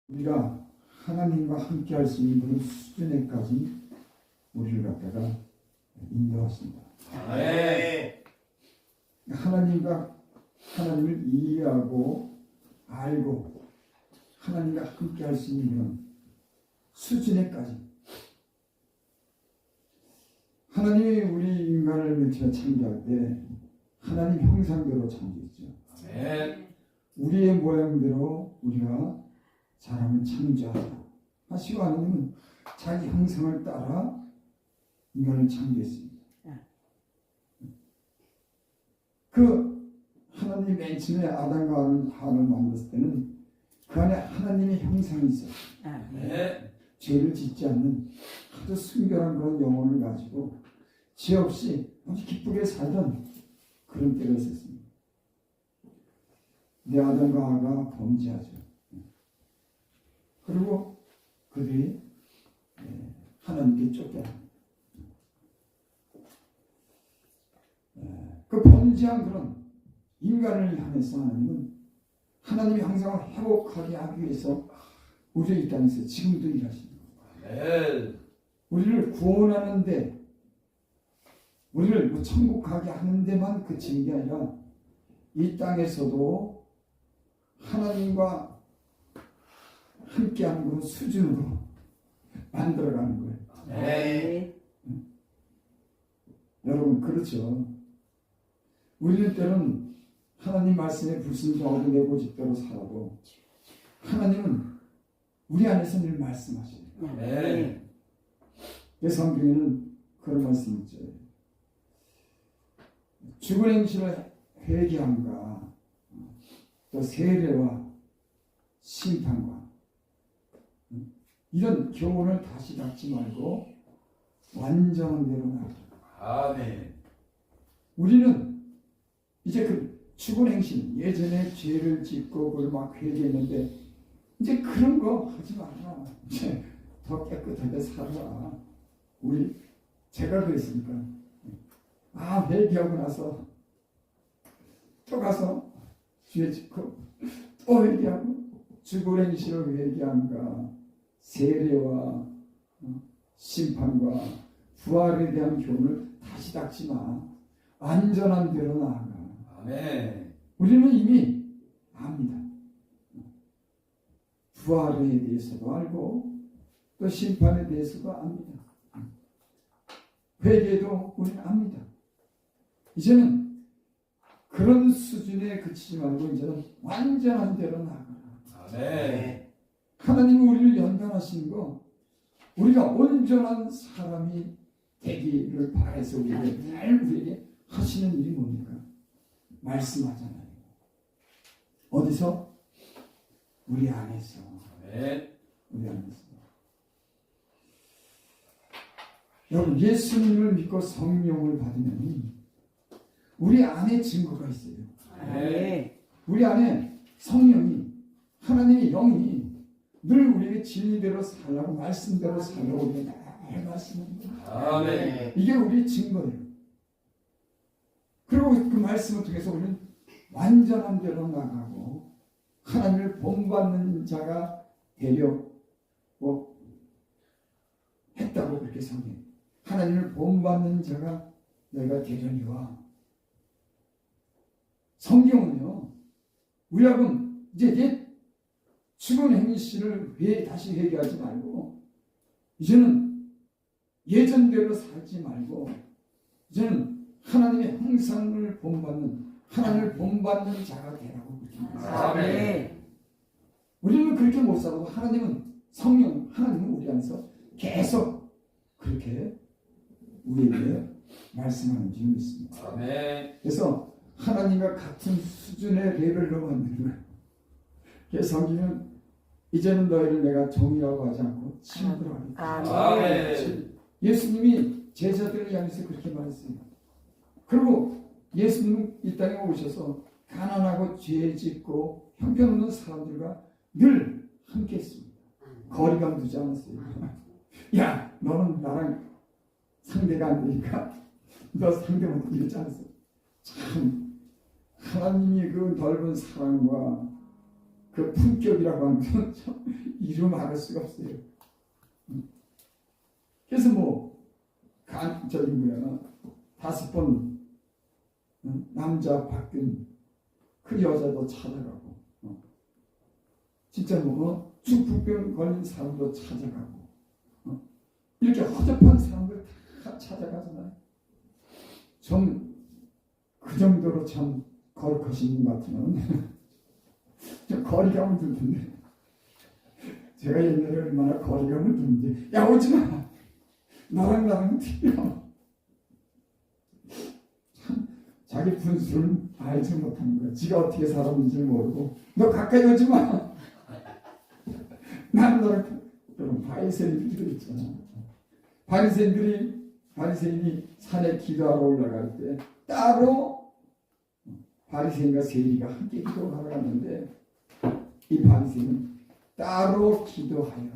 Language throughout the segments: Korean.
우리가 하나님과 함께 할 수 있는 그런 수준에까지 우리를 갖다가 인도하십니다. 네. 하나님을 이해하고 알고 하나님과 함께 할 수 있는 그런 수준에까지 하나님이 우리 인간을 맨 처음에 창조할 때 하나님 형상대로 창조했죠. 네. 우리의 모양대로 우리가 사람을 창조하자 하시고 하나님은 자기 형상을 따라 인간을 창조했습니다. 그 하나님이 맨 처음에 아담과 하와를 만들었을 때는 그 안에 하나님의 형상이 있었어요. 네. 죄를 짓지 않는 아주 순결한 그런 영혼을 가지고 죄 없이 아주 기쁘게 살던 그런 때가 있었습니다. 근데 아담과 하와가 범죄하죠. 그리고 그들이 하나님께 쫓겨납니다. 그 범죄한 그런 인간을 향해서 하나님은 하나님의 형상을 회복하게 하기 위해서 우리 이 땅에서 지금도 일하십니다. 네. 우리를 구원하는데 우리를 천국 가게 하는 데만 그치는 게 아니라 이 땅에서도 하나님과 함께하는 그런 수준으로 만들어가는 거예요. 네. 여러분 그렇죠. 우리는 때는 하나님 말씀에 불순종하고 내 고집대로 살아도 하나님은 우리 안에서 늘 말씀하셔요. 네. 성경에는 그런 말씀이 있죠. 죽은 행실을 회개함과 또 세례와 심판과 이런 교훈을 다시 닫지 말고 완전한 대로 나아가. 아멘. 우리는 이제 그 죽은 행실, 예전에 죄를 짓고 그걸 막 회개했는데 이제 그런 거 하지 마라. 이제 더 깨끗하게 살아. 제가 그랬으니까. 회개하고 나서 또 가서 죄 짓고 또 회개하고 죽은 행실을 회개함과 세례와 심판과 부활에 대한 교훈을 다시 닦지 마. 안전한 대로 나아가. 아멘. 우리는 이미 압니다. 부활에 대해서도 알고 또 심판에 대해서도 압니다. 회개도 우리는 압니다. 이제는 그런 수준에 그치지 말고 이제는 완전한 대로 나아가라. 아멘. 하나님이 우리를 연단하시는 거 우리가 온전한 사람이 되기를 바라서 우리에게 하시는 일이 뭡니까? 말씀하잖아요. 어디서? 우리 안에서. 아멘. 우리 안에서. 여러분 예수님을 믿고 성령을 받으면 우리 안에 증거가 있어요. 네. 우리 안에 성령이 하나님의 영이 늘 우리에게 진리대로 살라고 말씀대로 살라고 우리에게 늘 말씀합니다. 아멘. 이게 우리의 증거예요. 그리고 그 말씀을 통해서 우리는 완전한 대로 나가고 하나님을 본받는 자가 되려고 했다고 그렇게 성경. 하나님을 본받는 자가 너희가 되려니와. 성경은요. 우리하고는 이제 죽은 행실을 다시 회개하지 말고 이제는 예전대로 살지 말고 이제는 하나님의 형상을 본받는 하나님을 본받는 자가 되라고 그렇게 말합니다. 아멘. 우리는 그렇게 못 살아도 하나님은 성령 하나님은 우리 안에서 계속 그렇게 우리에게 말씀하는 줄 믿습니다. 아멘. 그래서 하나님과 같은 수준의 레벨로 만드는 거예요. 그래서 성경은 이제는 너희를 내가 종이라고 하지 않고 친구로 하겠다. 아멘. 예수님이 제자들을 향해서 그렇게 말했어요. 그리고 예수님은 이 땅에 오셔서 가난하고 죄 짓고 형편없는 사람들과 늘 함께 했습니다. 거리감 두지 않았어요. 야, 너는 나랑 상대가 안 되니까 너 상대만 이러지 않았어요. 참 하나님이 그 넓은 사랑과 그 품격이라고 하는 건 이루 말할 수가 없어요. 그래서 뭐 저기 뭐야 5번 남자 바뀐 그 여자도 찾아가고 진짜 뭐 중풍병 걸린 사람도 찾아가고 이렇게 허접한 사람들 다 찾아가잖아요. 좀 그 정도로 참 거룩하신 분 같으면 좀 거리감을 두던데 제가 옛날에 얼마나 거리감을 두는지 야 오지마 나랑 틀려 참 자기 분수를 알지 못하는 거야. 지가 어떻게 살았는지 모르고 너 가까이 오지마 나는 너를 여러분 바리새인들이 있잖아. 바리새인이 산에 기도하러 올라갈 때 따로 바리새인과 세리가 함께 기도하러 갔는데 이 바리새인은 따로 기도하여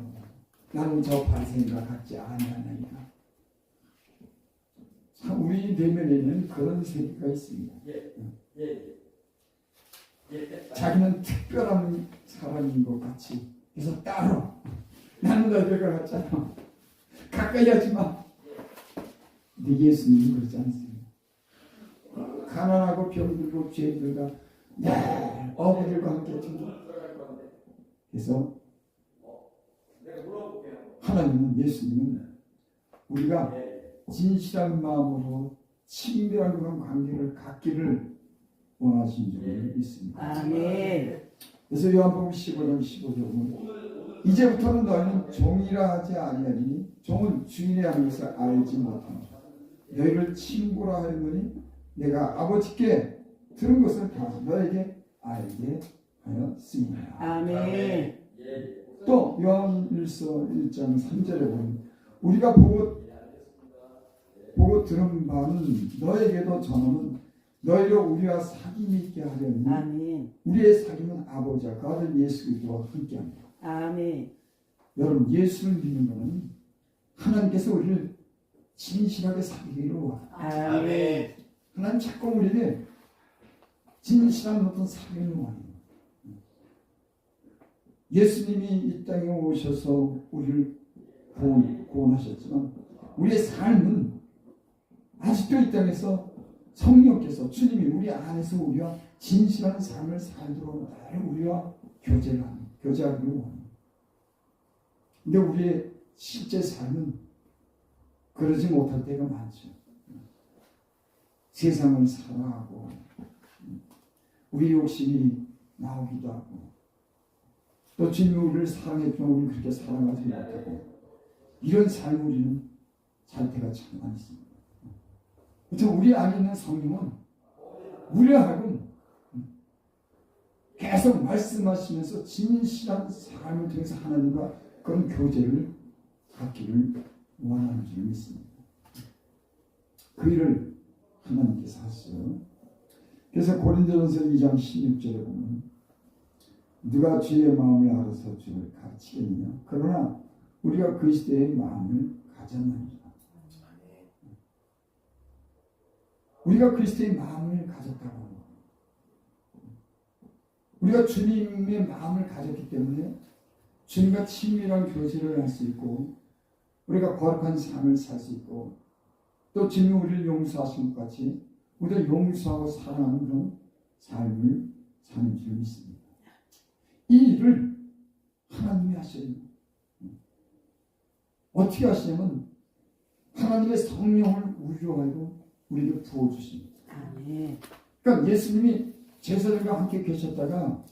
나는 저 바리새인과 같지 아니하나이다. 참 우리 내면에는 그런 세계가 있습니다. 자기는 특별한 사람인 것 같이 그래서 따로 나는 너희들과 같잖아. 가까이 하지 마. 근데 예수님은 그러지 않습니다. 가난하고 병들고 죄들과 어부들과 함께 등장. 그래서 하나님은 예수님은 우리가 진실한 마음으로 친밀한 그런 관계를 갖기를 원하신 줄을 믿습니다. 아멘. 그래서 요한복음 15장 15절은 이제부터는 너희는 종이라 하지 아니하리니 종은 주인의 하는 것을 알지 못하노라. 너희를 친구라 하려니 내가 아버지께 들은 것을 다 너에게 알게 하였습니다. 아멘. 또 요한일서 1장 3절에 보면 우리가 보고 들은 바는 너에게도 전하는 너희를 우리와 사귐이 있게 하려니 아멘. 우리의 사귐은 아버지와 그 아들 예수 그리스도와 함께합니다. 아멘. 여러분 예수를 믿는 것은 하나님께서 우리를 진실하게 사귀기를 원합니다. 아멘. 하나님 자꾸 우리에게 진실한 어떤 사귀는 원해요. 예수님이 이 땅에 오셔서 우리를 구원하셨지만 우리의 삶은 아직도 이 땅에서 성령께서 주님이 우리 안에서 우리와 진실한 삶을 살도록 늘 우리와 교제하기를 원합니다. 근데 우리의 실제 삶은 그러지 못할 때가 많죠. 세상을 사랑하고 우리 욕심이 나오기도 하고 또 주님이 우리를 사랑했지만 우리는 그렇게 사랑하지 못하고 이런 삶을 우리는 살 때가 참 많습니다. 그렇죠? 우리 안에 있는 성령은 우리와 하여금 계속 말씀하시면서 진실한 삶을 통해서 하나님과 그런 교제를 갖기를 원하는 줄 믿습니다. 그 일을 하나님께서 하시죠. 그래서 고린도전서 2장 16절에 보면 누가 주의 마음을 알아서 주를 가르치겠느냐 그러나 우리가 그리스도의 마음을 가졌느니라. 우리가 그리스도의 마음을 가졌다고 우리가 주님의 마음을 가졌기 때문에 주님과 친밀한 교제를 할 수 있고 우리가 거룩한 삶을 살 수 있고 또 주님이 우리를 용서하신 것 같이 우리를 용서하고 사랑하는 그런 삶을 사는 줄 믿습니다. 이 일을 하나님이 하셔요. 어떻게 하시냐면 하나님의 성령을 우려하고 우리에게 부어주십니다. 아멘. 그러니까 예수님이 제자들과 함께 계셨다가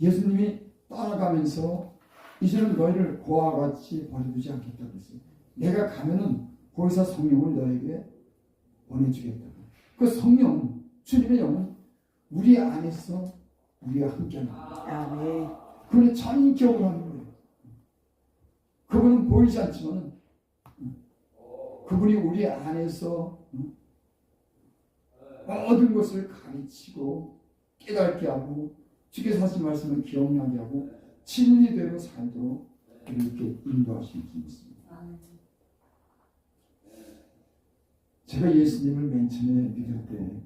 예수님이 떠나가면서 이제는 너희를 고아와 같이 버려두지 않겠다고 했어요. 내가 가면은 거기서 성령을 너에게 보내주겠다. 그 성령, 주님의 영은 우리 안에서 우리와 함께합니다. 아멘. 그분이 전격을 하는 거예요. 그분은 보이지 않지만 그분이 우리 안에서 모든 것을 가르치고 깨닫게 하고 주께서 하신 말씀을 기억나게 하고 진리대로 살도록 이렇게 인도하시는 줄 믿습니다. 제가 예수님을 맨 처음에 믿을 때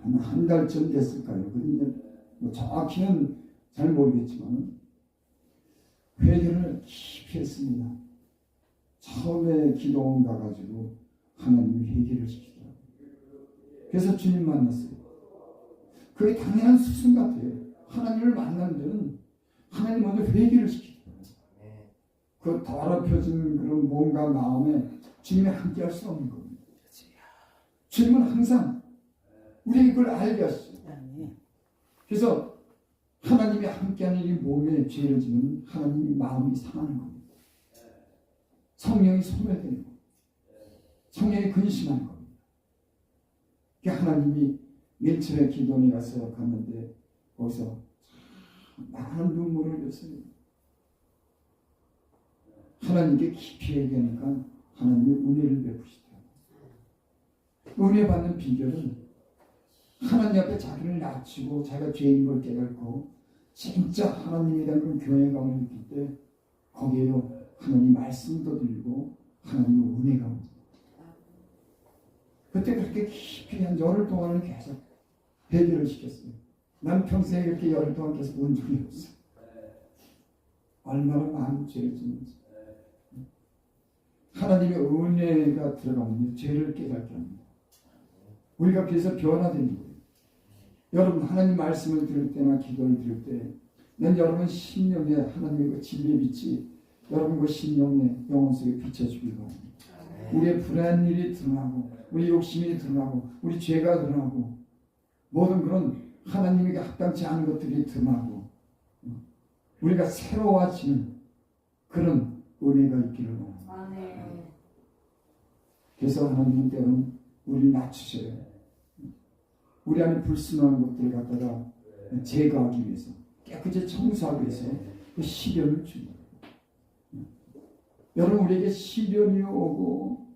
한 달쯤 됐을까요? 근데 뭐 정확히는 잘 모르겠지만 회개를 깊이 했습니다. 처음에 기도원 가가지고 하나님이 회개를 시키더라고요. 그래서 주님 만났어요. 그게 당연한 수순 같아요. 하나님을 만난 데는 하나님 먼저 회개를 시키더라고요. 그 더럽혀진 그런 몸과 마음에 주님이 함께 할 수 없는 겁니다. 주님은 항상 우리에게 그걸 알게 하시죠. 아멘. 그래서 하나님이 함께하는 이 몸에 죄를 지면 하나님이 마음이 상하는 겁니다. 성령이 소멸되는 겁니다. 성령이 근심하는 겁니다. 그러니까 하나님이 맨 처음에 기도원에 가서 갔는데 거기서 많은 눈물을 흘렸어요. 하나님께 깊이 얘기하니까 하나님이 은혜를 베푸시더라고요. 은혜 받는 비결은 하나님 앞에 자기를 낮추고 자기가 죄인 걸 깨닫고 진짜 하나님에 대한 그런 교회감을 느낄 때 거기에요 하나님 말씀도 들리고 하나님의 은혜가 옵니다. 그때 그렇게 깊이 한 열흘 동안을 계속 회개를 시켰어요. 난 평생에 그렇게 열흘 동안 계속 온 적이 없어요. 얼마나 많은 죄를 짓는지. 하나님의 은혜가 들어가면 죄를 깨닫게 합니다. 우리가 그래서 변화되는 거예요. 여러분 하나님 말씀을 들을 때나 기도를 들을 때 난 여러분 심령에 하나님의 그 진리의 빛이 여러분 그 심령의 영혼 속에 비춰주길 바랍니다. 우리의 불안한 일이 드러나고 우리 욕심이 드러나고 우리 죄가 드러나고 모든 그런 하나님에게 합당치 않은 것들이 드러나고 우리가 새로워지는 그런 은혜가 있기를 바랍니다. 그래서 하나님은 때로는 우리를 낮추셔요. 우리 안에 불순한 것들을 갖다가 제거하기 위해서 깨끗이 청소하기 위해서 그 시련을 줍니다. 여러분 우리에게 시련이 오고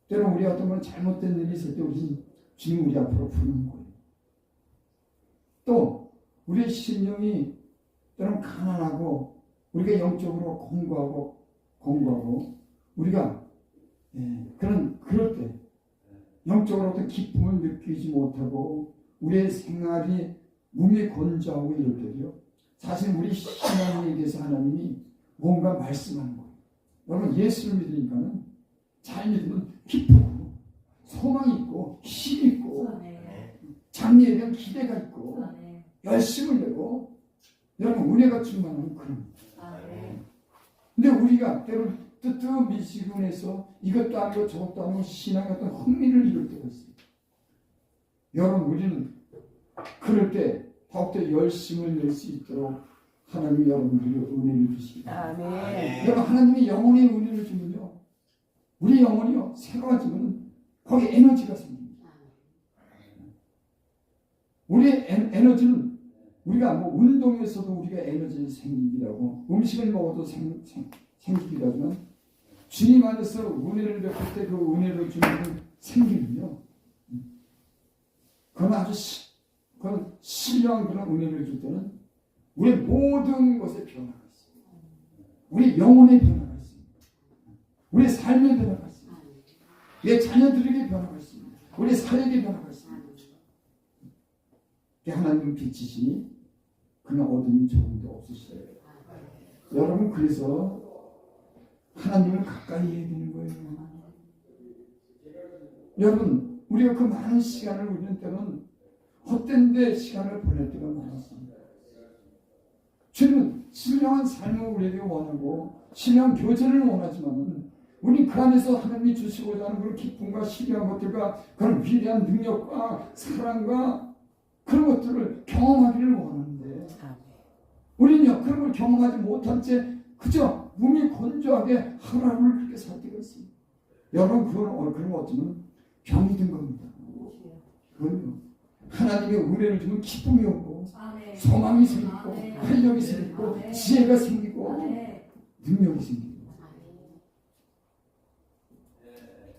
때로는 우리 어떤 건 잘못된 일이 있을 때 우리는 주님 우리 앞으로 부르는 거예요. 또 우리의 심령이 때로는 가난하고 우리가 영적으로 공부하고 우리가 그럴 때 영적으로 어떤 기쁨을 느끼지 못하고 우리의 생활이 몸이 건조하고 이럴 때요. 사실 우리 신앙에 대해서 하나님이 뭔가 말씀하는 거예요. 여러분 예수를 믿으니까는 잘 믿으면 기쁘고 소망이 있고 힘이 있고 장래에 대한 기대가 있고 열심을 내고 여러분 은혜가 충만한 그런. 근데 우리가 때로는 뜨뜻미지근해서 이것도 아니고 저것도 아니고 신앙의 어떤 흥미를 잃을 때가 있어요. 여러분 우리는 그럴 때 더욱더 열심을 낼 수 있도록 하나님이 여러분들에게 은혜를 주십니다. 아멘. 여러분 하나님이 영혼의 은혜를 주면요 우리 영혼이요 새로워지면 거기 에너지가 생깁니다. 우리의 에너지는 우리가 뭐 운동에서도 우리가 에너지를 생기기도 하고 음식을 먹어도 생기기도 하지만 주님 안에서 은혜를 베풀 때 그 은혜를 주는 생기는요 그건 아주 그건 신령한 그런 은혜를 줄 때는 우리 모든 것에 변화가 있습니다. 우리 영혼의 변화가 있습니다. 우리 삶의 변화가 있습니다. 내 자녀들에게 변화가 있습니다. 우리 사회에게 변화가 있습니다. 하나님은 빛이시니 그는 어둠이 조금도 없으시어요. 여러분 그래서 하나님을 가까이 해야 되는 거예요. 여러분 우리가 그 많은 시간을 우리는 때는 헛된 데 시간을 보낼 때가 많았습니다. 주님은 신령한 삶을 우리에게 원하고 신령한 교제를 원하지만 우리 그 안에서 하나님이 주시고자 하는 그런 기쁨과 신령한 것들과 그런 위대한 능력과 사랑과 그런 것들을 경험하기를 원하는데 우리는요 그런 걸 경험하지 못한 채 그저 몸이 건조하게 하루하루를 그렇게 살 때가 있습니다. 여러분 그런 거 어쩌면 병이 든 겁니다. 그건요 하나님의 은혜를 주면 기쁨이 오고 소망이 생기고 활력이 생기고 지혜가 생기고 능력이 생기고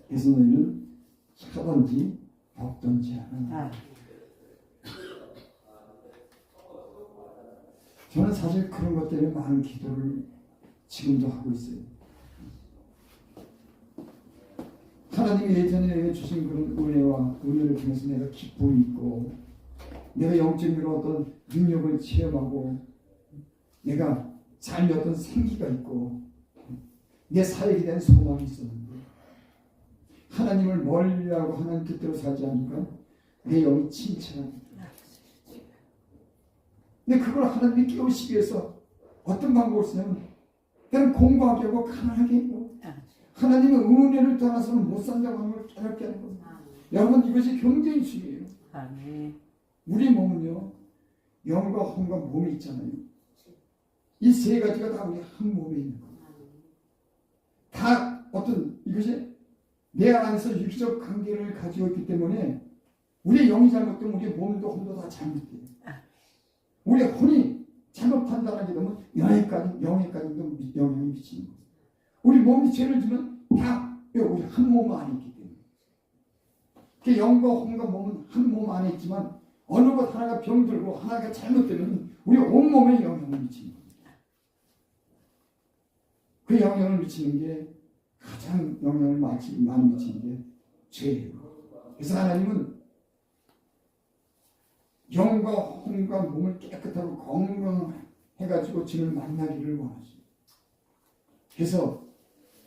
그래서 너희는 차든지 덥든지 하라. 저는 사실 그런 것 때문에 많은 기도를 지금도 하고 있어요. 하나님이 예전에 내게 주신 그런 은혜를 통해서 내가 기쁨이 있고 내가 영적인 어떤 능력을 체험하고 내가 삶에 어떤 생기가 있고 내 사역에 대한 소망이 있었는데 하나님을 멀리하고 하나님 뜻대로 살지 않으니까 내 영이 침체합니다. 근데 그걸 하나님이 깨우시기 위해서 어떤 방법을 쓰냐면 때는 공부하게 하고 가난하게 하고 하나님의 은혜를 떠나서는 못 산다고 하는 걸 깨닫게 하는 거예요. 여러분 이것이 굉장히 중요해요. 아멘. 우리 몸은요 영과 혼과 몸이 있잖아요. 이 세 가지가 다 우리 한 몸에 있는 거예요. 다 어떤 이것이 내 안에서 육적 관계를 가지고 있기 때문에 우리 영이 잘못되면 우리 몸도 혼도 다 잘못돼요. 우리 혼이 잘못 판단하게 되면 영에까지도 영향이 미치는 거예요. 우리 몸이 죄를 지면 다 우리 한 몸 안에 있기 때문에 그 영과 혼과 몸은 한 몸 안에 있지만 어느 것 하나가 병들고 하나가 잘못되면 우리 온몸에 영향을 미치는 거예요. 그 영향을 미치는 게 가장 영향을 많이 미치는 게 죄예요. 그래서 하나님은 영과 혼과 몸을 깨끗하고 건강해가지고 주를 만나기를 원하십니다. 그래서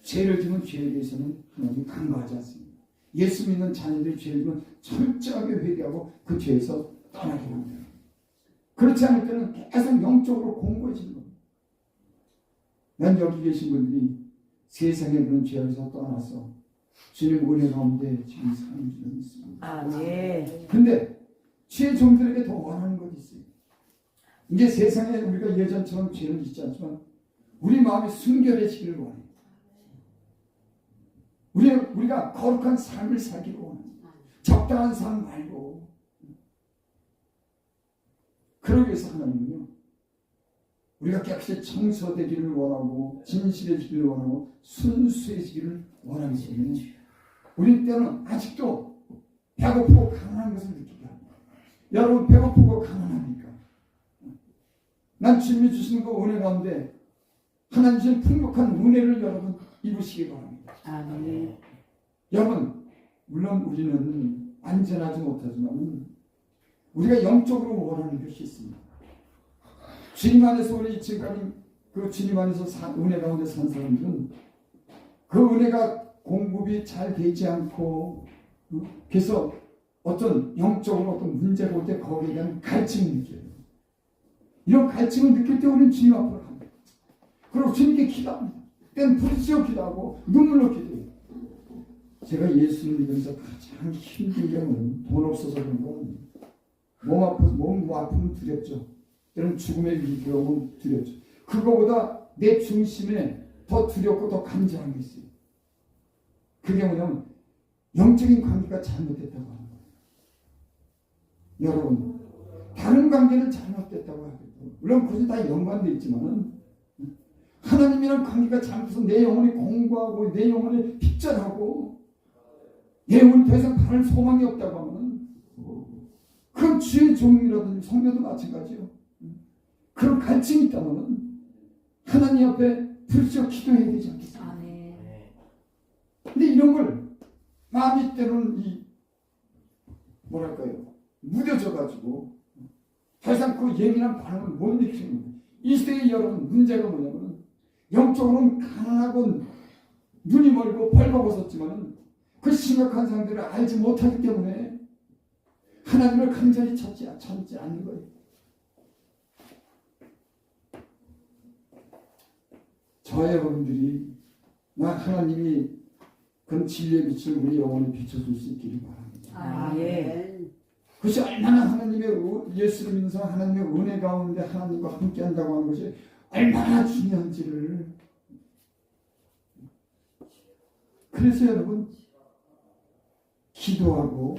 죄를 지면 죄에 대해서는 하나님이 간과하지 않습니다. 예수 믿는 자녀들이 죄를 지면 철저하게 회개하고 그 죄에서 떠나기를 합니다. 그렇지 않을 때는 계속 영적으로 공고해지는 겁니다. 난 여기 계신 분들이 세상에 그런 죄에서 떠나서 주님 은혜 가운데 지금 사는 줄은 있습니다. 아멘. 근데 죄 종들에게 더 원하는 것이 있어요. 이제 세상에 우리가 예전처럼 죄는 있지 않지만 우리 마음이 순결해지기를 원해요. 우리가 거룩한 삶을 살기를 원해요. 적당한 삶 말고. 그러기 위해서 하나님은요 우리가 깨끗이 청소되기를 원하고 진실해지기를 원하고 순수해지기를 원하기 때문에 우리 때는 아직도 배고프고 가난한 것을 느끼게 합니다. 여러분 배고프고 가난합니까? 난 주님이 주시는 그 은혜 가운데 하나님 주신 풍족한 은혜를 여러분 입으시기 바랍니다. 아멘. 여러분 물론 우리는 안전하지 못하지만 우리가 영적으로 원하는 것이 있습니다. 주님 안에서 우리 지금까지 그 주님 안에서 은혜 가운데 산 사람들은 그 은혜가 공급이 잘 되지 않고 그래서 어떤 영적으로 어떤 문제가 올 때 거기에 대한 갈증을 느껴요. 이런 갈증을 느낄 때 우리는 주님 앞으로 갑니다. 그리고 주님께 기도합니다. 때는 부르짖어 기도하고 눈물로 기도해요. 제가 예수를 믿으면서 가장 힘든 경우는 돈 없어서 그런 건 몸 아프면 두렵죠. 때는 죽음의 위기가 두렵죠. 그거보다 내 중심에 더 두렵고 더 간절한 게 있어요. 그게 뭐냐면 영적인 관계가 잘못됐다고 하는 거예요. 여러분 다른 관계는 잘못됐다고 하겠죠. 물론 그것이 다 연관되어 있지만 하나님이랑 관계가 잘못해서 내 영혼이 공고하고 내 영혼이 핍절하고 내 영혼이 더 이상 다른 소망이 없다고 하면 그건 주의 종이라든지 성도도 마찬가지요. 그런 갈증이 있다면 하나님 앞에 부르짖어 기도해야 되지 않겠습니까? 근데 이런 걸 마음이 때로는 무뎌져가지고 더 이상 그 예민한 반응을 못 느끼는 거예요. 이 시대의 여러분 문제가 뭐냐면 영적으로는 가난하고 눈이 멀고 벌거벗었지만 그 심각한 상태를 알지 못하기 때문에 하나님을 간절히 찾지 않는 거예요. 저 여러분들이 하나님이 그런 진리의 빛을 우리 영혼에 비춰줄 수 있기를 바랍니다. 아멘. 그것이 얼마나 예수를 믿는 하나님의 은혜 가운데 하나님과 함께한다고 하는 것이 얼마나 중요한지를. 그래서 여러분 기도하고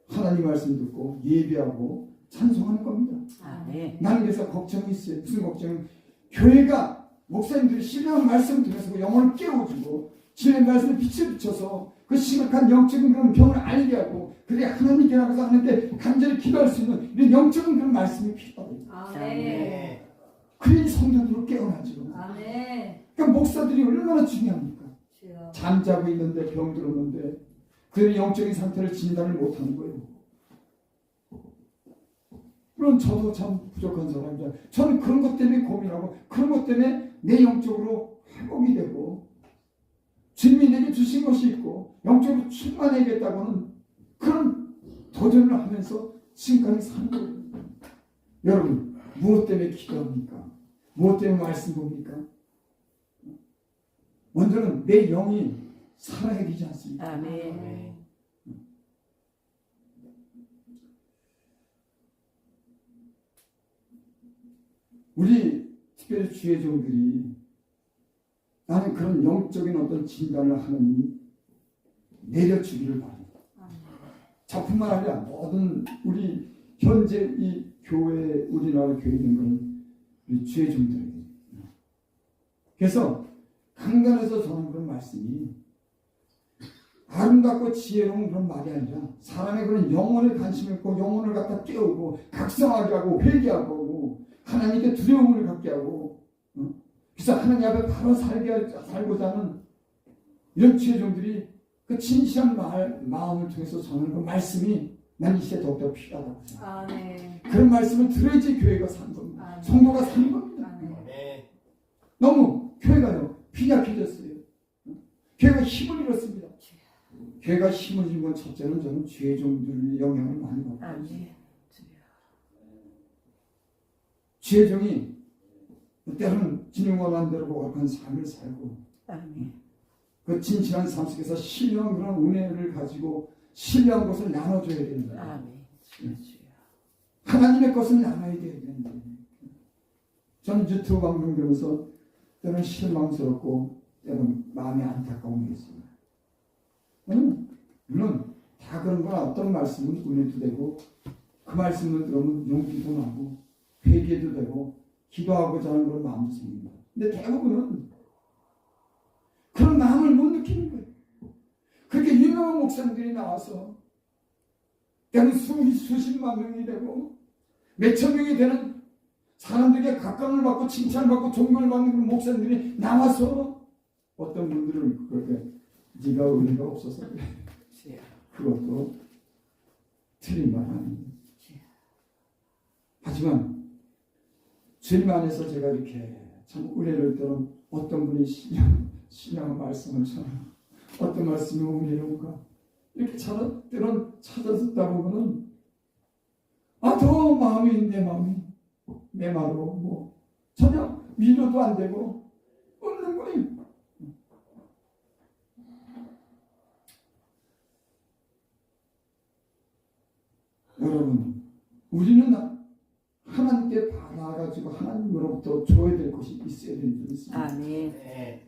하나님 말씀 듣고 예배하고 찬송하는 겁니다. 아멘. 나는 그래서 걱정이 있어요. 무슨 걱정? 교회가 목사님들이 신령한 말씀 들어서 그 영혼을 깨워주고 주님의 말씀에 빛을 비춰서 그 심각한 영적인 그런 병을 알게 하고 그래야 하나님께 나가서 하는데 간절히 기도할 수 있는 이런 영적인 그런 말씀이 필요하다. 아멘. 그래야 성도들을 깨어나죠. 아멘. 그러니까 목사들이 얼마나 중요합니까? 주여. 잠자고 있는데 병들었는데 그들의 영적인 상태를 진단을 못하는 거예요. 물론 저도 참 부족한 사람이죠. 저는 그런 것 때문에 고민하고 그런 것 때문에 내 영적으로 회복이 되고 주님이 내게 주신 것이 있고 영적으로 충만해야겠다고는 그런 도전을 하면서 지금까지 사는 거예요. 여러분 무엇 때문에 기도합니까? 무엇 때문에 말씀 봅니까? 먼저는 내 영이 살아야 되지 않습니까? 아멘. 우리 특별히 주의 종들이 나는 그런 영적인 어떤 진단을 하나님이 내려주기를 바랍니다. 저뿐만 아니라 모든 우리 현재 이 교회 우리나라 교회 된 것은 우리 주의 종들에게. 그래서 강단에서 전한 그런 말씀이 아름답고 지혜로운 그런 말이 아니라 사람의 그런 영혼에 관심을 있고 영혼을 갖다 깨우고 각성하게 하고 회개하고 하나님께 두려움을 갖게 하고 그래서 하나님 앞에 바로 살고자 하는 이런 지혜종들이 그 진실한 마음을 통해서 전하는 그 말씀이 난 이 시대에 더욱더 필요하다고 생각합니다. 아멘. 그런 말씀을 들어야지 교회가 사는 겁니다. 아멘. 성도가 사는 겁니다. 아멘. 너무 교회가요 빈약해졌어요. 교회가 힘을 잃었습니다. 교회가 힘을 잃은 건 첫째는 저는 지혜종들의 영향을 많이 받고 있습니다. 아멘. 지혜종이 때로는 진영 원하는 대로 거룩한 삶을 살고 아멘. 그 진실한 삶 속에서 신령한 그런 은혜를 가지고 신령한 것을 나눠줘야 된다. 아멘. 하나님의 것을 나눠야 된다. 저는 유튜브 방송 들으면서 때로는 실망스럽고 때로는 마음이 안타까운 게 있습니다. 물론 다 그런 건 어떤 말씀은 은혜도 되고 그 말씀을 들으면 용기도 나고 회개도 되고 기도하고자 하는 그런 마음도 생깁니다. 근데 대부분은 그런 마음을 못 느끼는 거예요. 그렇게 유명한 목사님들이 나와서 때는 수십만 명이 되고 몇천 명이 되는 사람들에게 각광을 받고 칭찬을 받고 존경을 받는 그런 목사님들이 나와서 어떤 분들은 그렇게 네가 은혜가 없어서 그래. 그것도 틀린 말 아닙니다. 하지만 주님 안에서 제가 이렇게 참 은혜를 때론 어떤 분이 신앙 말씀을 전하고 어떤 말씀이 은혜로운가 이렇게 때론 찾아서 듣다 보면은 더 마음이 내 마음이 메마르고 뭐 전혀 위로도 안 되고 없는 거예요. 여러분 우리는 하나님께 받아가지고 하나님으로부터 줘야 될 것이 있어야 되는 줄 믿습니다. 아멘.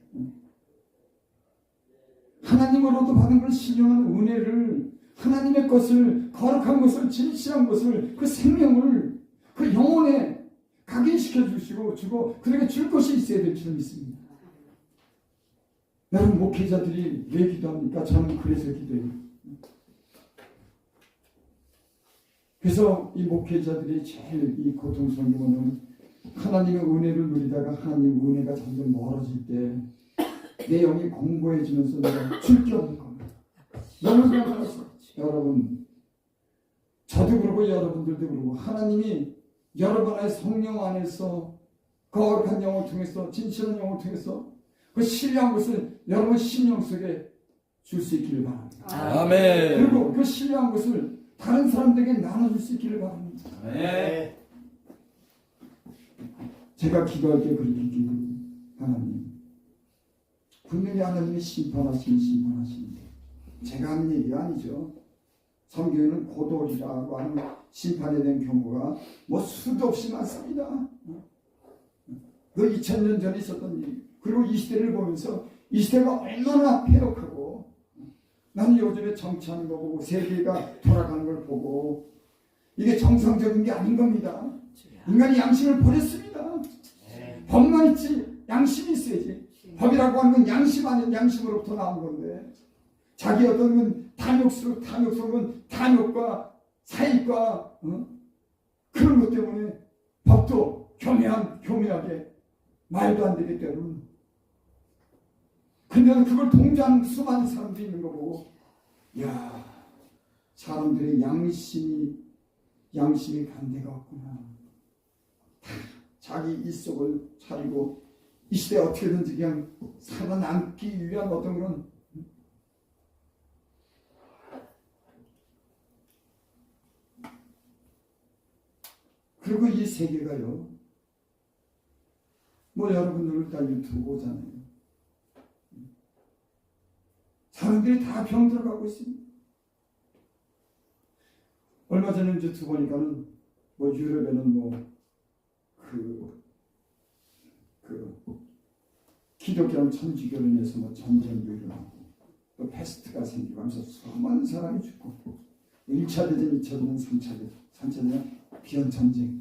하나님으로부터 받은 그 신령한 은혜를 하나님의 것을 거룩한 것을 진실한 것을 그 생명을 그 영혼에 각인시켜 주고 그들에게 줄 것이 있어야 될 줄 믿습니다. 여러분 목회자들이 왜 기도합니까? 저는 그래서 기도해요. 그래서 이 목회자들이 제일 이 고통스러운 거는 하나님의 은혜를 누리다가 하나님의 은혜가 점점 멀어질 때 내 영이 공고해지면서 내가 줄 게 없는 겁니다. 여러분 저도 그러고 여러분들도 그러고 하나님이 여러분의 성령 안에서 거룩한 영을 통해서 진실한 영을 통해서 그 신령한 것을 여러분 심령 속에 줄 수 있기를 바랍니다. 아멘. 그리고 그 신령한 것을 다른 사람들에게 나눠줄 수 있기를 바랍니다. 아멘. 제가 기도할 때 그렇게 기도해요. 하나님 분명히 하나님이 심판하시는데 제가 하는 얘기가 아니죠. 성경에는 고돌이라고 하는 심판에 대한 경우가 뭐 수도 없이 많습니다. 그 2000년 전에 있었던 일 그리고 이 시대를 보면서 이 시대가 얼마나 폐역하고 나는 요즘에 정치하는 거 보고 세계가 돌아가는 걸 보고 이게 정상적인 게 아닌 겁니다. 인간이 양심을 버렸습니다. 법만 있지 양심이 있어야지. 법이라고 하는 건 양심 아닌 양심으로부터 나온 건데 자기 어떤 건 탐욕스러운 탐욕과 사익과 그런 것 때문에 법도 교묘하게 말도 안 되기 때문에 근데 그걸 동조하는 수많은 사람들이 있는 거 보고 야 사람들의 양심이 양심이 간대가 없구나. 자기 일속을 차리고 이 시대에 어떻게든지 그냥 살아남기 위한 어떤 그런 그리고 이 세계가요. 뭐 여러분들 다 유튜브 보잖아요. 사람들이 다 병들어가고 있습니다. 얼마 전에 유튜브 보니까는 뭐 유럽에는 뭐 기독교는 천주교로 인해서 뭐 전쟁도 일어나고 또 패스트가 생기고 하면서 수많은 사람이 죽고 1차 대전, 2차 대전, 3차 대전, 3차 대전 비연 전쟁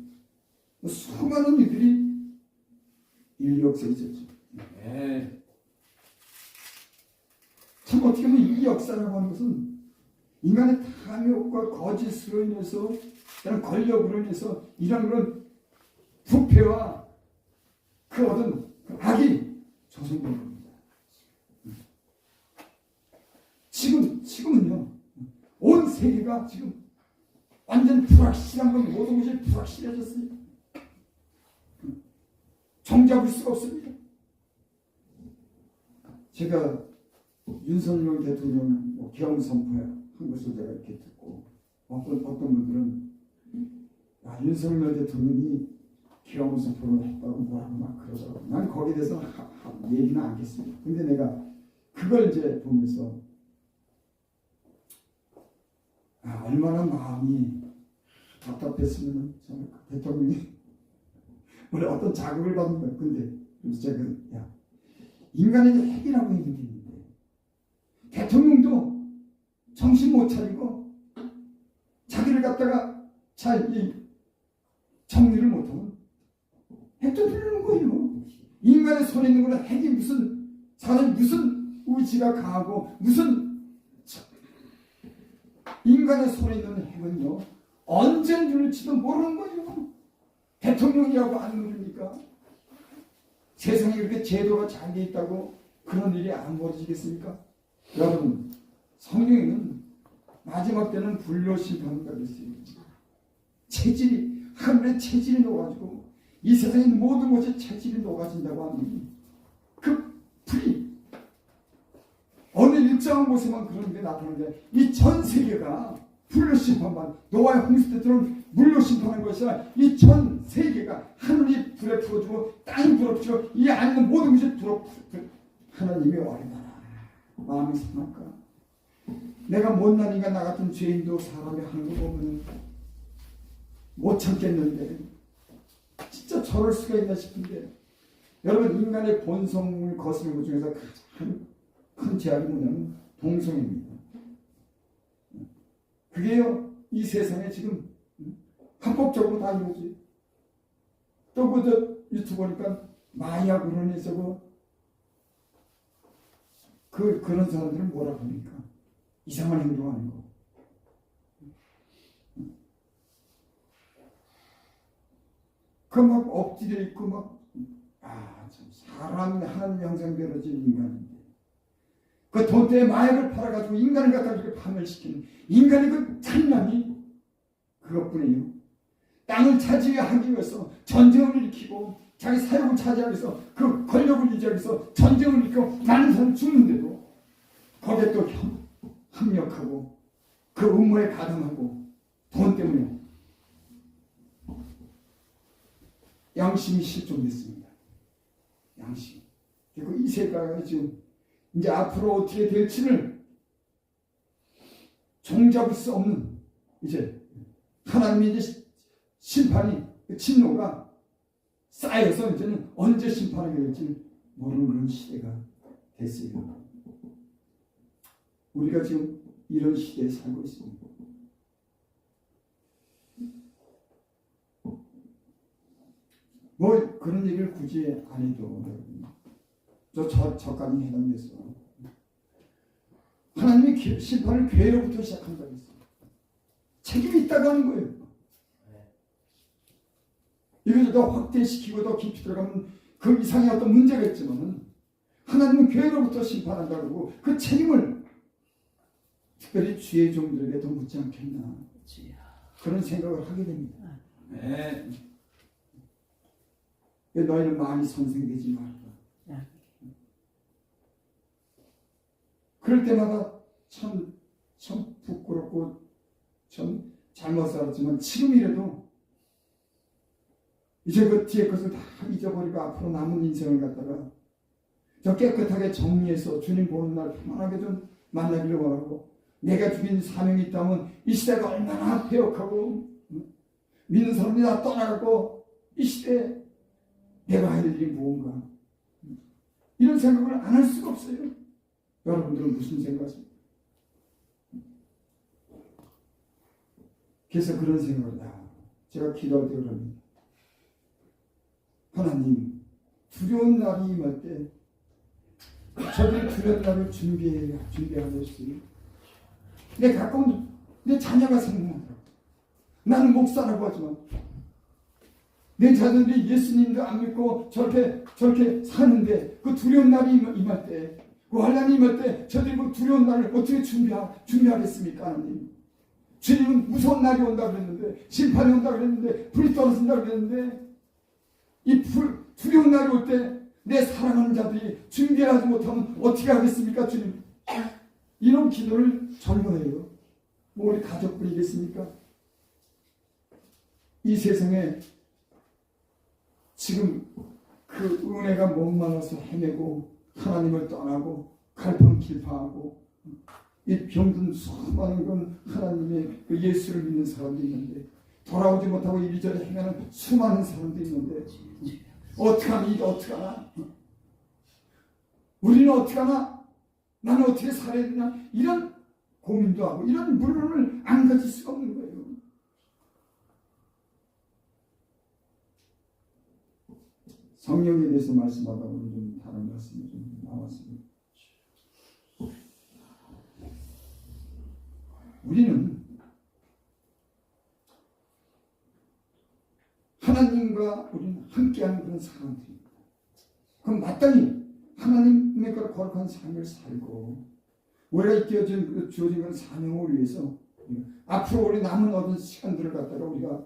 수많은 일들이 인류 역사에 있었죠. 네. 참 어떻게 보면 이 역사라고 하는 것은 인간의 탐욕과 거짓으로 인해서 이런 권력으로 인해서 이런 그런 부패와 그 얻은 그 악이 조성된 겁니다. 지금은요 온 세계가 지금 완전 불확실한 건 모든 것이 불확실해졌어요. 정잡을 수가 없습니다. 제가 윤석열 대통령 계엄 선포한 것을 제가 이렇게 듣고 어떤 분들은 윤석열 대통령이 계엄 선포를 했다고 뭐라고 막 그러더라고요. 난 거기에 대해서 얘기는 안 하겠습니다. 근데 내가 그걸 이제 보면서 얼마나 마음이 답답했으면 정말 대통령이 원래 어떤 자극을 받는 거예요. 근데 그래서 제가 인간에게 핵이라고 있는 게 있는데 대통령도 정신 못 차리고 자기를 갖다가 잘 정리를 못하면 핵도 부르는 거예요. 인간의 손에 있는 거는 핵이 무슨 사람이 무슨 의지가 강하고 무슨 인간의 손에 있는 핵은요 언제 누를지도 모르는 거예요. 대통령이라고 안 누릅니까? 세상에 그렇게 제도가 잘 돼 있다고 그런 일이 안 벌어지겠습니까? 여러분 성경에는 마지막 때는 불로 심판한다 그랬어요. 체질이 하늘의 체질이 녹아지고 이 세상에 있는 모든 것이 체질이 녹아진다고 하니 그 불이 어느 일정한 곳에만 그런 게 나타나는데 이 전 세계가 불로 심판만 노아의 홍수 때 들어온 물로 심판한 것이 아니라 이 전 세계가 하늘이 불에 풀어주고 땅이 불에 풀어주고 이 안에 있는 모든 것이 하나님의 얼마나 마음이 상할까. 내가 못난 인간 나 같은 죄인도 사람이 하는 거 보면 못 참겠는데 진짜 저럴 수가 있나 싶은데 여러분 인간의 본성을 거스르는 것 중에서 가장 큰 죄악이 뭐냐면 동성입니다. 그게요 이 세상에 지금 합법적으로 다 이루어지. 또 그 유튜브 보니까 마약으로 인해서 그런 사람들은 뭐라고 합니까? 이상한 행동하는 거. 그 막 엎드려 있고 참 사람 하나님 형상대로 진 인간인데 그 돈 때문에 마약을 팔아가지고 인간을 갖다 이렇게 파멸시키는 인간의 그 찬란이 그것뿐이에요. 땅을 차지하기 위해서 전쟁을 일으키고 자기 사역을 차지하기 위해서 그 권력을 유지하기 위해서 전쟁을 일으키고 많은 사람이 죽는데도 거기에 또 합력하고 그 음모에 가담하고 돈 때문에 양심이 실종됐습니다. 양심. 그리고 이 세계가 지금 이제 앞으로 어떻게 될지를 종잡을 수 없는 이제 하나님의 이제 심판이 진노가 쌓여서 이제는 언제 심판하게 될지 모르는 그런 시대가 됐어요. 우리가 지금 이런 시대에 살고 있습니다. 뭐 그런 얘기를 굳이 안 해도 저까지 해당돼서 하나님의 심판을 괴로부터 시작한다고 했어요. 책임이 있다고 하는 거예요. 이것을 더 확대시키고 더 깊이 들어가면 그 이상의 어떤 문제가 있지만 하나님은 괴로부터 심판한다고 하고 그 책임을 특별히 주의 종들에게 더 묻지 않겠나. 그런 생각을 하게 됩니다. 네. 너희는 많이 선생되지 말라. 그럴 때마다 참 부끄럽고 참 잘못 살았지만 지금이라도 이제 그 뒤에 것을 다 잊어버리고 앞으로 남은 인생을 갖다가 저 깨끗하게 정리해서 주님 보는 날 편안하게 좀 만나기를 원하고, 내가 죽인 사명이 있다면 이 시대가 얼마나 폐역하고 믿는 사람들이 다 떠나가고 이 시대에 내가 할 일이 무언가, 이런 생각을 안 할 수가 없어요. 여러분들은 무슨 생각하십니까? 그래서 그런 생각을 제가 기도할 때 그럽니다. 하나님, 두려운 날이 임할 때 저들이 두려운 날을 준비하고 있어요. 내 가까운 내 자녀가 생각나더라고. 나는 목사라고 하지만 내 자녀들이 예수님도 안 믿고 저렇게 사는데 그 두려운 날이 임할 때, 그 환난이 임할 때 저들이 그 두려운 날을 어떻게 준비하겠습니까? 하나님, 주님은 무서운 날이 온다 그랬는데, 심판이 온다 그랬는데, 불이 떨어진다 그랬는데, 이 두려운 날이 올 때 내 사랑하는 자들이 준비하지 못하면 어떻게 하겠습니까? 주님, 이런 기도를 절거해요. 뭐 우리 가족뿐이겠습니까? 이 세상에 지금 그 은혜가 목말라서 헤매고 하나님을 떠나고 갈등 길파하고 이 병든 수많은 건 하나님의 그 예수를 믿는 사람도 있는데, 돌아오지 못하고 이리저리 헤매는 수많은 사람도 있는데, 어떡하면 이게 어떡하나? 우리는 어떡하나? 나는 어떻게 살아야 되나? 이런 고민도 하고 이런 물론을 안 가질 수가 없는 거예요. 성령에 대해서 말씀하다 보니 좀 다른 말씀이 좀 나왔습니다. 우리는 하나님과 우리는 함께하는 그런 사람들입니다. 그럼 마땅히 하나님의 거룩한 삶을 살고 우리가 주어진 그런 사명을 위해서 앞으로 우리 남은 얻은 시간들을 갖다가 우리가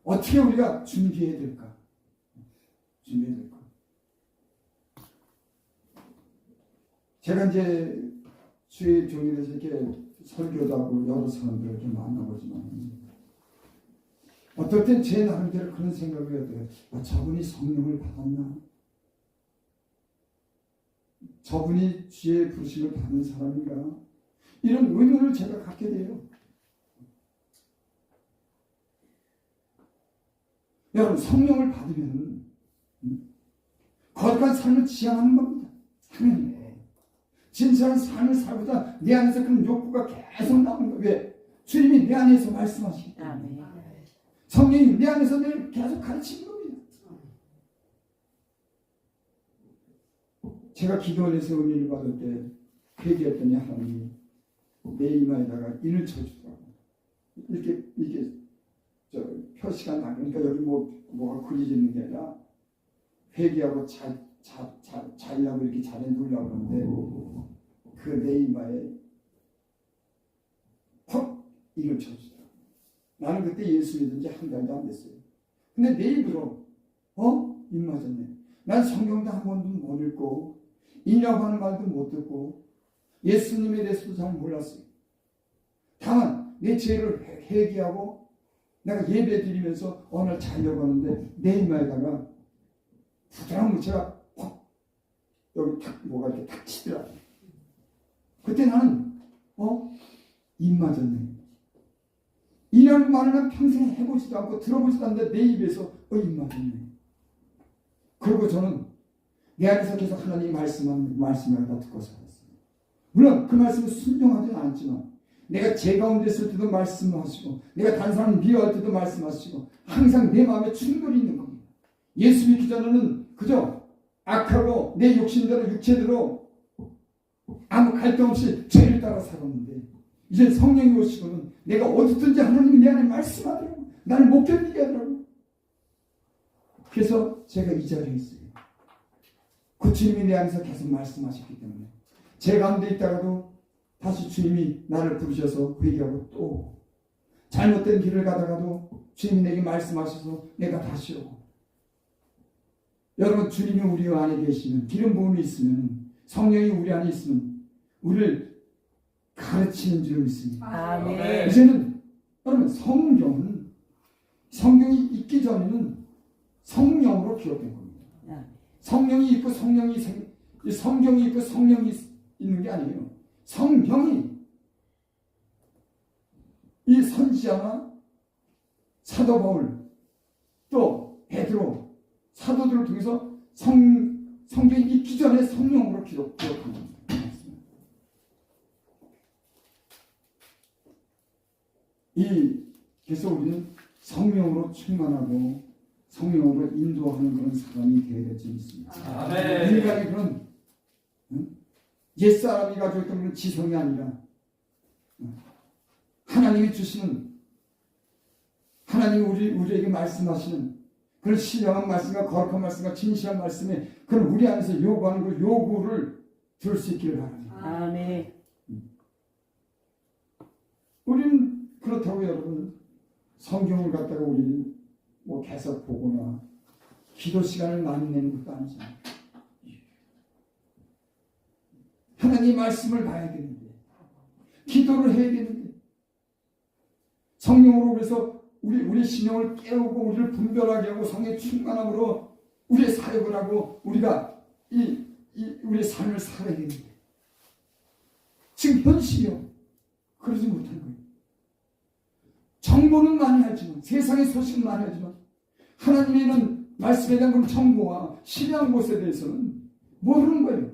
어떻게 우리가 준비해야 될까? 제가 이제 주의 종이 돼서 이렇게 설교도 하고 여러 사람들을 좀 만나보지만, 어떨 땐 제 나름대로 그런 생각을 해야 돼요. 저분이 성령을 받았나? 저분이 주의 부르심을 받는 사람인가? 이런 의문을 제가 갖게 돼요. 여러분, 성령을 받으면 거룩한 삶을 지향하는 겁니다. 하나님, 진실한 삶을 살고자 내 안에서 그런 욕구가 계속 나오는 거예요. 왜? 주님이 내 안에서 말씀하시기 때문에. 성령이 내 안에서 늘 계속 가르치는 겁니다. 제가 기도원에서 은혜를 받을 때 회개했더니 하나님이 내 이마에다가 인을 쳐주더라고요. 이렇게 표시가 나니까 여기 뭐가 그려져 있는 게 아니라 회개하고 자일하고 이렇게 잘해 누르려고 그러는데 그 내 이마에 퍽 인을 쳐주더라고요. 나는 그때 예수 믿은 지 한 달도 안 됐어요. 근데 내 입으로 입 맞았네. 난 성경도 한 번도 못 읽고 인이라고 하는 말도 못 듣고 예수님에 대해서도 잘 몰랐어요. 다만 내 죄를 회개하고 내가 예배 드리면서 어느 날 자려고 하는데 내 이마에다가 부드러운 무채가 퍽 여기 탁 뭐가 이렇게 탁 치더라. 그때 나는 입 맞았네. 이런 말은 평생 해보지도 않고 들어보지도 않는데 내 입에서 입 맞았네. 그리고 저는 내 안에서 계속 하나님이 말씀을 다 듣고 살았어요. 물론 그 말씀을 순종하지는 않지만 내가 제 가운데 있을 때도 말씀하시고 내가 다른 사람 미워할 때도 말씀하시고 항상 내 마음에 충돌이 있는 겁니다. 예수 믿기 전에는 그저 악하고 내 욕심대로 육체대로 아무 갈등 없이 죄를 따라 살았는데 이제 성령이 오시고는 내가 어디든지 하나님이 내 안에 말씀하더라고. 나를 못 견디게 하더라고. 그래서 제가 이 자리에 있어요. 그 주님이 내 안에서 계속 말씀하셨기 때문에 제 가운데 있다가도 다시 주님이 나를 부르셔서 회개하고 또 잘못된 길을 가다가도 주님이 내게 말씀하셔서 내가 다시 오고. 여러분, 주님이 우리 안에 계시면, 기름 부음이 있으면, 성령이 우리 안에 있으면 우리를 가르치는 줄 믿습니다. 아멘. 이제는 여러분, 성경이 있기 전에는 성령으로 기록된 겁니다. 성령이 있고 성령이 성경이 있고 성령이 있는 게 아니에요. 성령이 이 선지자나 사도 바울 또 베드로 사도들을 통해서 성경이 있기 전에 성령으로 기록한 겁니다. 그래서 우리는 성령으로 충만하고 성령으로 인도하는 그런 사람이 되어야 될 줄 믿습니다. 아멘. 인간이 그런 옛사람이 가지고 있던 그런 지성이 아니라 하나님이 주시는, 하나님이 우리에게 말씀하시는 그런 신령한 말씀과 거룩한 말씀과 진실한 말씀에 그런 우리 안에서 요구하는 그 요구를 들을 수 있기를 바랍니다. 아멘. 우리는 그렇다고 여러분 성경을 갖다가 우리는 뭐 계속 보거나 기도 시간을 많이 내는 것도 아니잖아요. 하나님 말씀을 봐야 되는데, 기도를 해야 되는데, 성령으로 그래서 우리 신령을 깨우고 우리를 분별하게 하고 성의 충만함으로 우리의 사역을 하고 우리가 우리의 삶을 살아야 되는데, 지금 현실이요 그러지 못한 거예요. 정보는 많이 알지만, 세상의 소식은 많이 알지만 하나님의 말씀에 대한 그런 정보와 신뢰한 곳에 대해서는 모르는 거예요.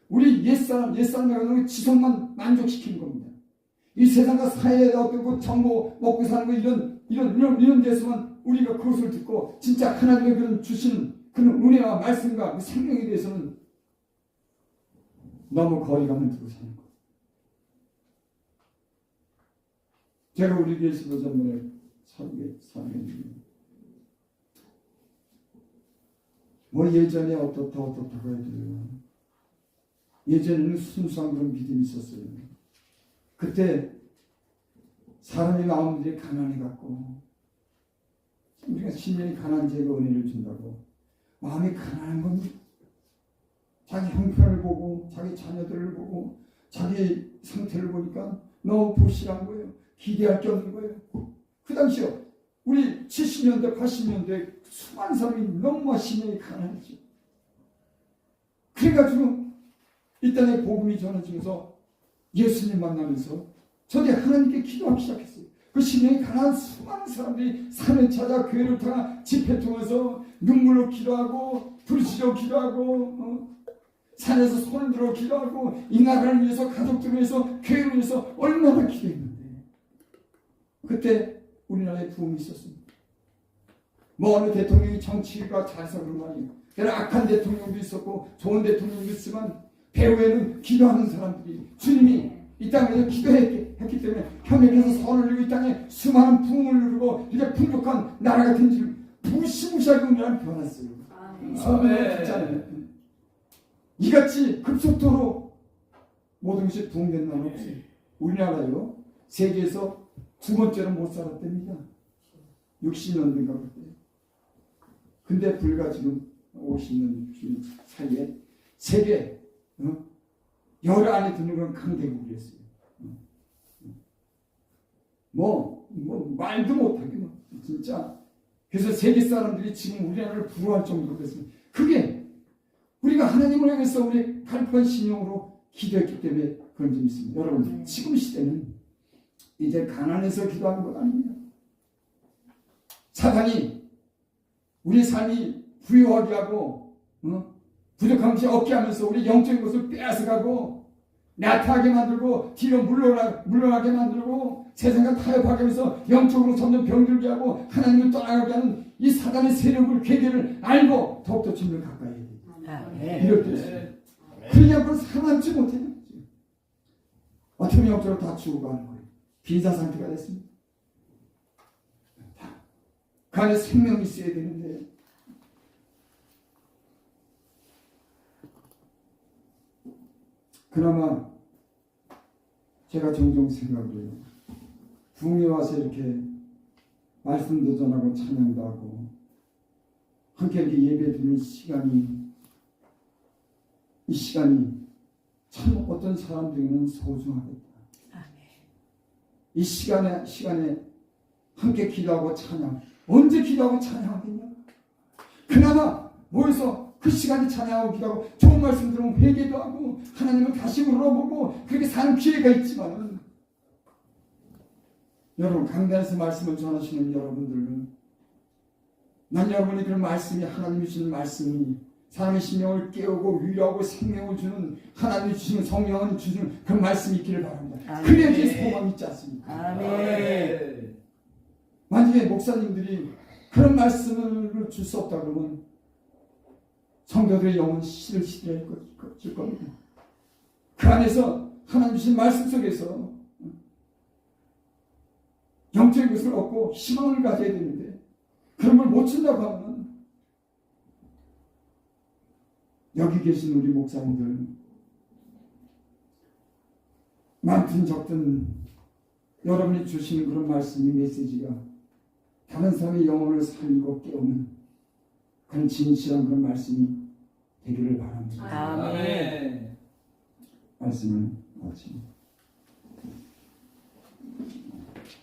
우리 옛사람에 가는 지성만 만족시키는 겁니다. 이 세상과 사회에 어떤 그 정보 먹고 사는 거 이런 데서만 우리가 그것을 듣고 진짜 하나님의 그런 주시는 그런 은혜와 말씀과 그 생명에 대해서는 너무 거리감을 두고 사는 거예요. 제가 우리 교회 지도자들의 설교했는데 뭐 예전에 어떻다고 해도요. 예전에는 순수한 그런 믿음이 있었어요. 그때 사람의 마음들이 가난해갖고 우리가 신령이 가난한 자에게 은혜를 준다고 마음이 가난한 겁니다. 자기 형편을 보고 자기 자녀들을 보고 자기 상태를 보니까 너무 부실한 거예요. 기대할 게 없는 거예요. 그 당시요 우리 70년대 80년대 수많은 사람이 너무 신령이 가난했죠. 그래가지고 이 땅에 복음이 전해지면서 예수님 만나면서 저도 하나님께 기도하기 시작했어요. 그 신령이 가난한 수많은 사람들이 산에 찾아 교회를 통해 집회 통해서 눈물로 기도하고 부르짖어 기도하고 산에서 손을 들어 기도하고 이 나라를 위해서 가족들을 위해서 교회를 위해서 얼마나 기도했는데 그때 우리나라에 부흥이 있었습니다. 뭐 어느 대통령이 정치가 잘해서 그런 거 아니에요. 악한 대통령도 있었고 좋은 대통령도 있지만 배후에는 기도하는 사람들이 주님이 이 땅에서 기도했기 때문에 협력해서 선을 이루고 이 땅에 수많은 부흥을 누르고 이제 풍족한 나라 같은 줄 무시무시하게 우리나라는 변했어요. 성령을 듣잖아요. 이같이 급속도로 모든 것이 부흥된 나라는 없어요. 우리나라요 세계에서 두 번째로 못 살았답니다. 60년 된가 그때. 근데 불과 지금 50년 사이에 세계 열 안에 드는 건 강대국이었어요. 말도 못하게 진짜. 그래서 세계 사람들이 지금 우리나라를 부러워할 정도로 됐습니다. 그게 우리가 하나님을 향해서 우리 갈급한 신용으로 기도했기 때문에 그런 점이 있습니다. 여러분 지금 시대는 이제 가난해서 기도하는 것 아닙니다. 사단이 우리 삶이 부유하게 하고 부족한 것이 없게 하면서 우리 영적인 것을 빼앗아가고 나타나게 만들고 뒤로 물러나게 만들고 세상과 타협하게 하면서 영적으로 점점 병들게 하고 하나님을 떠나가게 하는 이 사단의 세력을 괴계를 알고 더욱더 주님을 가까이 해야 돼요. 이럴 때 있어요. 그러냐 그걸 상하지 못해요. 어떻게 영적으로 다 죽어가는 거예요. 빈사 상태가 됐습니다. 그 안에 생명이 있어야 되는데 그나마 제가 종종 생각을 해요. 부흥에 와서 이렇게 말씀도 전하고 찬양도 하고 함께 이렇게 예배 드리는 이 시간이 참 어떤 사람들에게는 소중하겠다. 이 시간에 함께 기도하고 찬양. 언제 기도하고 찬양하겠냐? 그나마 모여서 그 시간에 찬양하고 기도하고 좋은 말씀 들으면 회개도 하고 하나님을 다시 물어보고 그렇게 사는 기회가 있지만 여러분 강단에서 말씀을 전하시는 여러분들은 난 여러분이 그런 말씀이 하나님이 주시는 말씀이 사람의 심령을 깨우고 위로하고 생명을 주는 하나님이 주시는 성령을 주시는 그런 말씀이 있기를 바랍니다. 그래야지 소망이 있지 않습니까? 아멘. 만약에 목사님들이 그런 말씀을 줄 수 없다 그러면 성도들의 영혼 시들시들할 겁니다. 그 안에서 하나님 주신 말씀 속에서 영적인 것을 얻고 희망을 가져야 되는데 그런 걸 못 준다고 하면 여기 계신 우리 목사님들 많든 적든 여러분이 주시는 그런 말씀이 메시지가 다른 사람의 영혼을 살리고 깨우는 그런 진실한 그런 말씀이 되기를 바랍니다. 아멘. 말씀을 마칩니다.